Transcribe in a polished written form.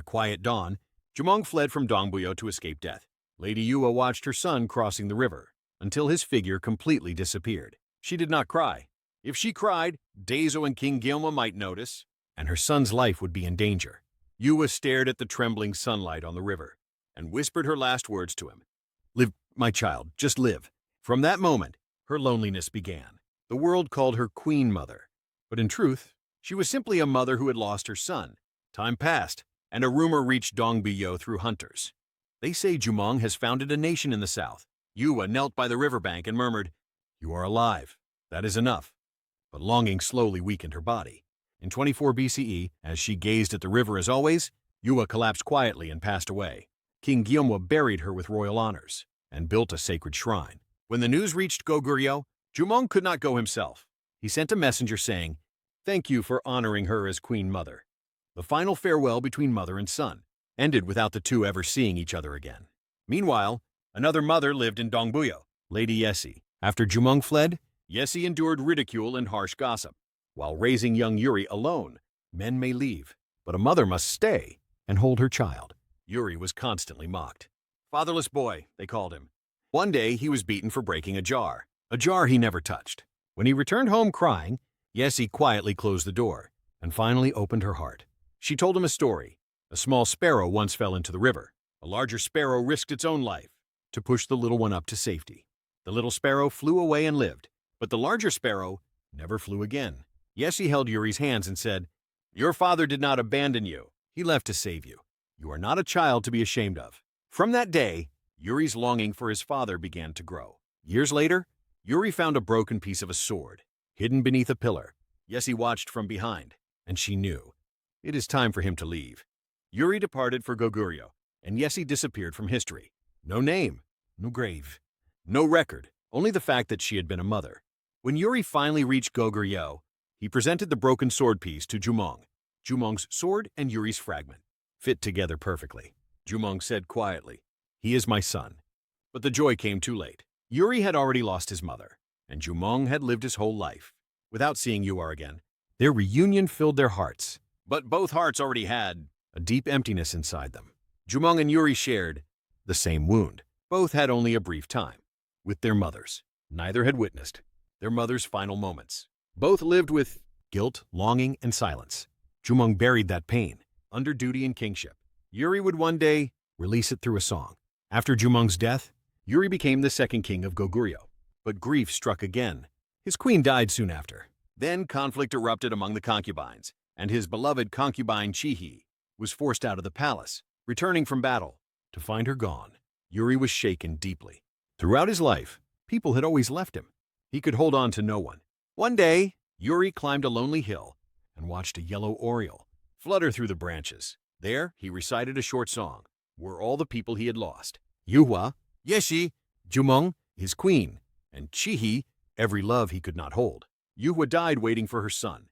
the quiet dawn, Jumong fled from Dongbuyeo to escape death. Lady Yuhwa watched her son crossing the river until his figure completely disappeared. She did not cry. If she cried, Daeso and King Gyeoma might notice, and her son's life would be in danger. Yuhwa stared at the trembling sunlight on the river and whispered her last words to him. "Live, my child, just live." From that moment, her loneliness began. The world called her Queen Mother, but in truth, she was simply a mother who had lost her son. Time passed, and a rumor reached Dongbuyeo through hunters. They say Jumong has founded a nation in the south. Yuhwa knelt by the riverbank and murmured, "You are alive. That is enough." But longing slowly weakened her body. In 24 BCE, as she gazed at the river as always, Yuhwa collapsed quietly and passed away. King Gyeoma buried her with royal honors and built a sacred shrine. When the news reached Goguryeo, Jumong could not go himself. He sent a messenger saying, "Thank you for honoring her as Queen Mother." The final farewell between mother and son ended without the two ever seeing each other again. Meanwhile, another mother lived in Dongbuyeo, Lady Ye-ssi. After Jumong fled, Ye-ssi endured ridicule and harsh gossip. While raising young Yuri alone, men may leave, but a mother must stay and hold her child. Yuri was constantly mocked. "Fatherless boy," they called him. One day, he was beaten for breaking a jar he never touched. When he returned home crying, Ye-ssi quietly closed the door and finally opened her heart. She told him a story. A small sparrow once fell into the river. A larger sparrow risked its own life to push the little one up to safety. The little sparrow flew away and lived, but the larger sparrow never flew again. Ye-ssi held Yuri's hands and said, "Your father did not abandon you. He left to save you. You are not a child to be ashamed of." From that day, Yuri's longing for his father began to grow. Years later, Yuri found a broken piece of a sword, hidden beneath a pillar. Ye-ssi watched from behind, and she knew. It is time for him to leave. Yuri departed for Goguryeo, and Ye-ssi disappeared from history. No name, no grave, no record, only the fact that she had been a mother. When Yuri finally reached Goguryeo, he presented the broken sword piece to Jumong. Jumong's sword and Yuri's fragment fit together perfectly. Jumong said quietly, "He is my son." But the joy came too late. Yuri had already lost his mother, and Jumong had lived his whole life without seeing Yuhwa again. Their reunion filled their hearts, but both hearts already had a deep emptiness inside them. Jumong and Yuri shared the same wound. Both had only a brief time with their mothers. Neither had witnessed their mother's final moments. Both lived with guilt, longing, and silence. Jumong buried that pain under duty and kingship. Yuri would one day release it through a song. After Jumong's death, Yuri became the second king of Goguryeo. But grief struck again. His queen died soon after. Then conflict erupted among the concubines, and his beloved concubine Chihi was forced out of the palace, returning from battle to find her gone. Yuri was shaken deeply. Throughout his life, people had always left him. He could hold on to no one. One day, Yuri climbed a lonely hill and watched a yellow oriole flutter through the branches. There, he recited a short song, were all the people he had lost. Yuhwa, Ye-ssi, Jumong, his queen, and Chihi, every love he could not hold. Yuhwa died waiting for her son,